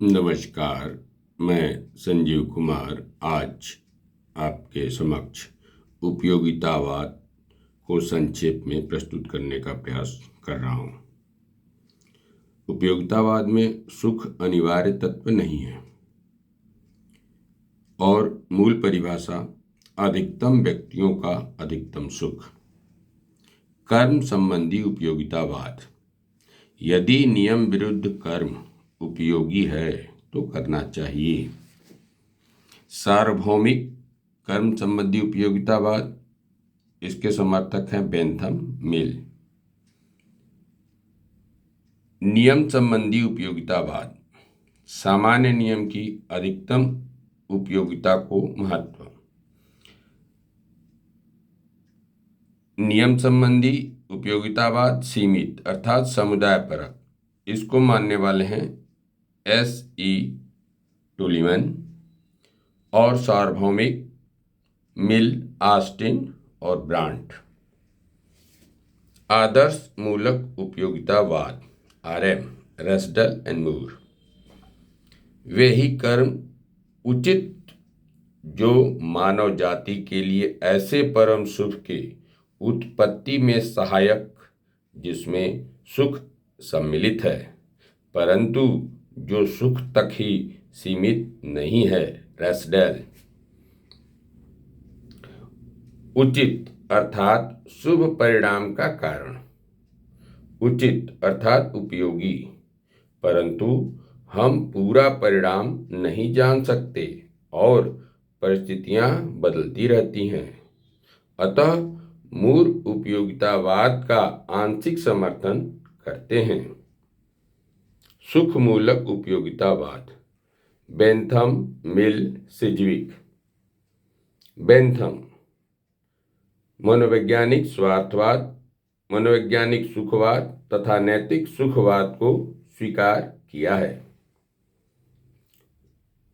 नमस्कार। मैं संजीव कुमार आज आपके समक्ष उपयोगितावाद को संक्षेप में प्रस्तुत करने का प्रयास कर रहा हूँ। उपयोगितावाद में सुख अनिवार्य तत्व नहीं है और मूल परिभाषा अधिकतम व्यक्तियों का अधिकतम सुख। कर्म संबंधी उपयोगितावाद। यदि नियम विरुद्ध कर्म उपयोगी है तो करना चाहिए। सार्वभौमिक कर्म संबंधी उपयोगितावाद, इसके समर्थक हैं बेंथम, मिल। नियम संबंधी उपयोगितावाद। सामान्य नियम की अधिकतम उपयोगिता को महत्व। नियम संबंधी उपयोगितावाद सीमित अर्थात समुदाय परक, इसको मानने वाले हैं S.E. टुलिमन और सार्वभौमिक मिल, ऑस्टिन और ब्रांट। आदर्श मूलक उपयोगितावाद RM, रसडल एंड मूर। वे ही कर्म उचित जो मानव जाति के लिए ऐसे परम सुख के उत्पत्ति में सहायक जिसमें सुख सम्मिलित है परंतु जो सुख तक ही सीमित नहीं है। रसडल। उचित अर्थात शुभ परिणाम का कारण, उचित अर्थात उपयोगी, परंतु हम पूरा परिणाम नहीं जान सकते और परिस्थितियां बदलती रहती हैं। अतः मूल उपयोगितावाद का आंशिक समर्थन करते हैं। सुख मूलक उपयोगितावाद। बेंथम, मिल, सिज्विक। बेंथम। मनोवैज्ञानिक स्वार्थवाद, मनोवैज्ञानिक सुखवाद तथा नैतिक सुखवाद को स्वीकार किया है।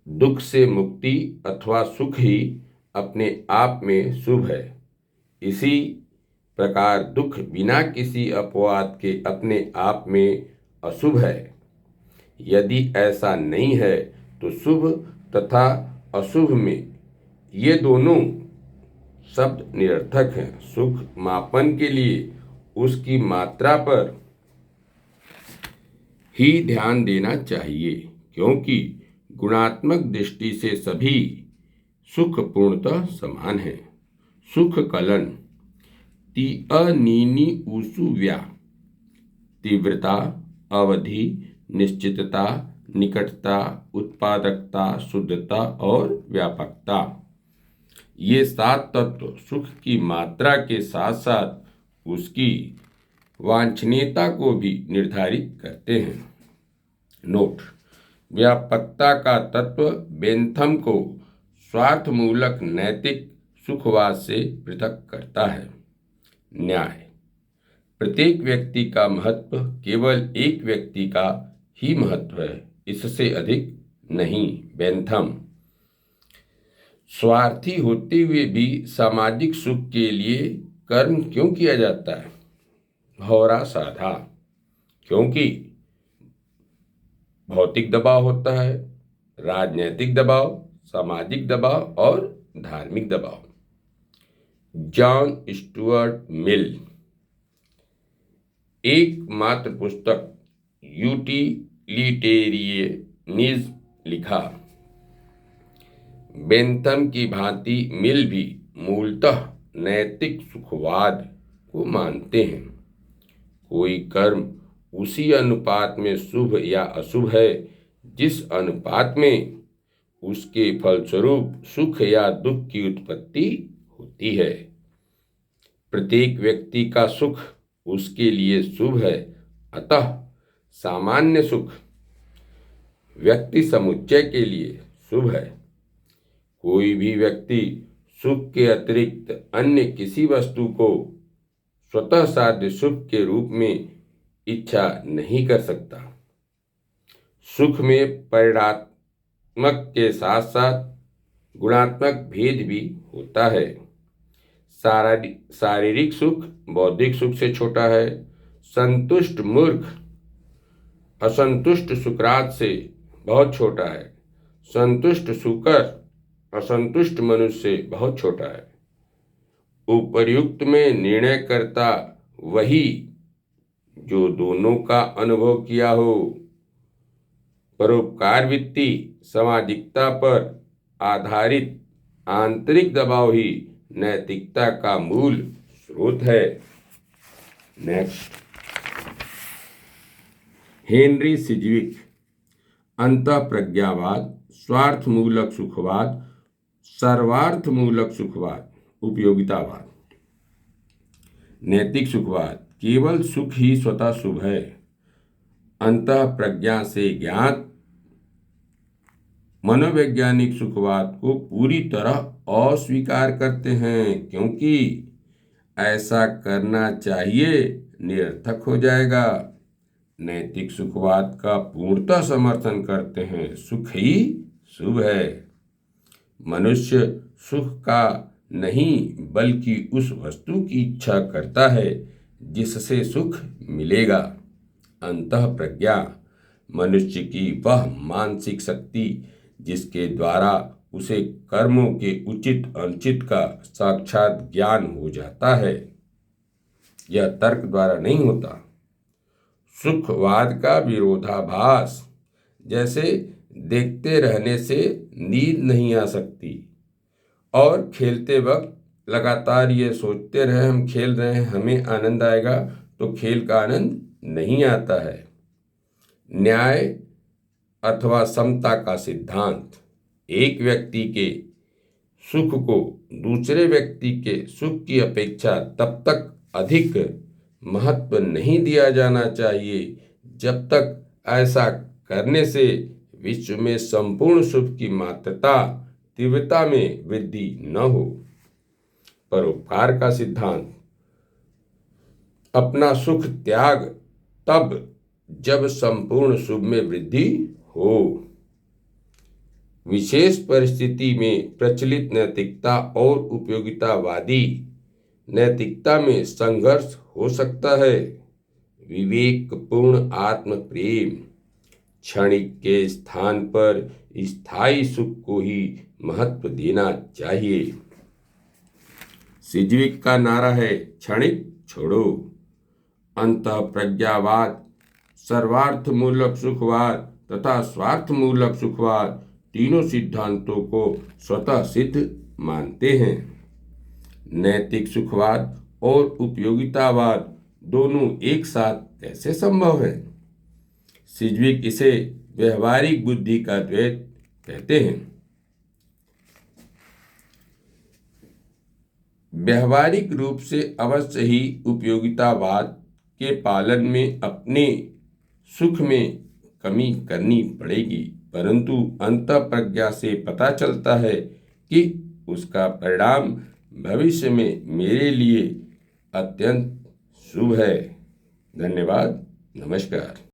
दुख से मुक्ति अथवा सुख ही अपने आप में शुभ है। इसी प्रकार दुख बिना किसी अपवाद के अपने आप में अशुभ है। यदि ऐसा नहीं है तो शुभ तथा अशुभ में ये दोनों शब्द निरर्थक हैं। सुख मापन के लिए उसकी मात्रा पर ही ध्यान देना चाहिए क्योंकि गुणात्मक दृष्टि से सभी सुख पूर्णतः समान है। सुख कलन। ती अनीनी ऊसु व्या। तीव्रता, अवधि, निश्चितता, निकटता, उत्पादकता, शुद्धता और व्यापकता। ये 7 तत्व सुख की मात्रा के साथ साथ उसकी वांछनीयता को भी निर्धारित करते हैं। नोट। व्यापकता का तत्व बेंथम को स्वार्थमूलक नैतिक सुखवाद से पृथक करता है। न्याय। प्रत्येक व्यक्ति का महत्व केवल एक व्यक्ति का ही महत्व है, इससे अधिक नहीं। बेंथम। स्वार्थी होते हुए भी सामाजिक सुख के लिए कर्म क्यों किया जाता है? भौरा साधा। क्योंकि भौतिक दबाव होता है, राजनैतिक दबाव, सामाजिक दबाव और धार्मिक दबाव। John Stuart Mill. एकमात्र पुस्तक यूटिलिटेरियनिज्म लिखा। बेंथम की भांति मिल भी मूलतः नैतिक सुखवाद को मानते हैं। कोई कर्म उसी अनुपात में शुभ या अशुभ है जिस अनुपात में उसके फलस्वरूप सुख या दुख की उत्पत्ति होती है। प्रत्येक व्यक्ति का सुख उसके लिए शुभ है। अतः सामान्य सुख व्यक्ति समुच्चय के लिए शुभ है। कोई भी व्यक्ति सुख के अतिरिक्त अन्य किसी वस्तु को स्वतः साध्य सुख के रूप में इच्छा नहीं कर सकता। सुख में परिणात्मक के साथ साथ गुणात्मक भेद भी होता है। शारीरिक सुख बौद्धिक सुख से छोटा है। संतुष्ट मूर्ख असंतुष्ट सुकरात से बहुत छोटा है। संतुष्ट शुकर असंतुष्ट मनुष्य से बहुत छोटा है। उपर्युक्त में निर्णयकर्ता वही जो दोनों का अनुभव किया हो। परोपकार वृत्ति सामाजिकता पर आधारित आंतरिक दबाव ही नैतिकता का मूल स्रोत है। Next, Henry सिजविक। अंतःप्रज्ञावाद, स्वार्थमूलक सुखवाद, सर्वार्थमूलक सुखवाद, उपयोगितावाद। नैतिक सुखवाद, केवल सुख ही स्वतः शुभ है। अंतःप्रज्ञा से ज्ञात मनोवैज्ञानिक सुखवाद को पूरी तरह अस्वीकार करते हैं, क्योंकि ऐसा करना चाहिए निरर्थक हो जाएगा। नैतिक सुखवाद का पूर्णतः समर्थन करते हैं, सुख ही शुभ है। मनुष्य सुख का नहीं बल्कि उस वस्तु की इच्छा करता है जिससे सुख मिलेगा। अंतःप्रज्ञा मनुष्य की वह मानसिक शक्ति जिसके द्वारा उसे कर्मों के उचित अनुचित का साक्षात ज्ञान हो जाता है। यह तर्क द्वारा नहीं होता। सुखवाद का विरोधाभास, जैसे देखते रहने से नींद नहीं आ सकती और खेलते वक्त लगातार ये सोचते रहे हम खेल रहे हैं हमें आनंद आएगा, तो खेल का आनंद नहीं आता है। न्याय अथवा समता का सिद्धांत एक व्यक्ति के सुख को दूसरे व्यक्ति के सुख की अपेक्षा तब तक अधिक महत्व नहीं दिया जाना चाहिए जब तक ऐसा करने से विश्व में संपूर्ण सुख की मात्रा तीव्रता में वृद्धि न हो। परोपकार का सिद्धांत, अपना सुख त्याग तब जब संपूर्ण शुभ में वृद्धि हो। विशेष परिस्थिति में प्रचलित नैतिकता और उपयोगितावादी नैतिकता में संघर्ष हो सकता है। विवेकपूर्ण आत्म प्रेम क्षणिक के स्थान पर स्थायी सुख को ही महत्व देना चाहिए। सिजविक का नारा है, क्षणिक छोड़ो। अंतःप्रज्ञावाद, सर्वार्थमूलक सुखवाद तथा स्वार्थमूलक सुखवाद तीनों सिद्धांतों को स्वतः सिद्ध मानते हैं। नैतिक सुखवाद और उपयोगितावाद दोनों एक साथ कैसे संभव है? सिजविक इसे व्यवहारिक बुद्धि का द्वैत कहते हैं। व्यवहारिक रूप से अवश्य ही उपयोगितावाद के पालन में अपने सुख में कमी करनी पड़ेगी, परंतु अंतःप्रज्ञा से पता चलता है कि उसका परिणाम भविष्य में मेरे लिए अत्यंत शुभ है। धन्यवाद। नमस्कार।